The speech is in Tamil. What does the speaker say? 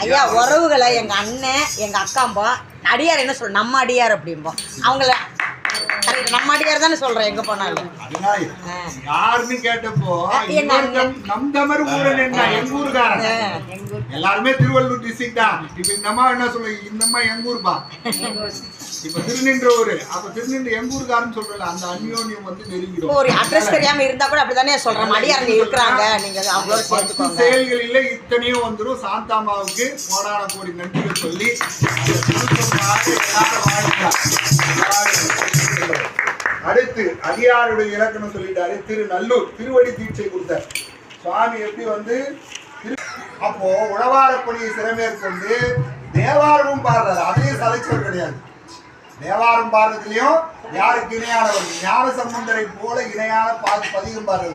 ஐயா உறவுகளை எங்க அண்ணன் எங்க அக்காம்போ அடியார் என்ன சொல்ற நம்ம அடியார் அப்படிம்போம் அவங்கள நம்ம அடியார் தானே சொல்றேன் எங்க போனாலும் யாருன்னு கேட்டப்போ நம் தமிழ் ஊரன் என்ன எங்க ஊருக்காரன் எல்லாருமே திருவள்ளூர் டிஸ்ட்ரிக்ட் தான். இப்ப இந்த அம்மா என்ன சொல்ல இந்த அம்மா எங்க ஊருப்பா இப்ப திருநின்ற ஊரு அப்ப திருநின்ற எங்க ஊருக்காரன்னு சொல்றல அந்த அந்யோன்யம் வந்து நெருங்கிடும். ஒரு அட்ரஸ் தெரியாம இருந்தா கூட அப்படிதானே சொல்றேன் அடியார் இருக்கிறாங்க நீங்க அவங்களோட சேர்த்துக்கோங்க. செயல்களில் இத்தனையும் வந்துடும். சாந்தாமாவுக்கு கோடான கோடி நன்றிகள் சொல்லி அடுத்து அடியாருடைய இலக்கணம் சொல்லிட்டாரு. திருநல்லூர் திருவடி தீட்சை கொடுத்தார் சுவாமி. எப்படி வந்து அப்போ உழவார பணியை சிறமேற்கொண்டு தேவாரமும் பாடுறாரு. அதையும் சலைச்சவர் கிடையாது. தேவாரம் பாடுறதுலயும் யாருக்கு இணையானவர் ஞான சம்பந்தரை போல இணையான பதிகம் பாடுறது.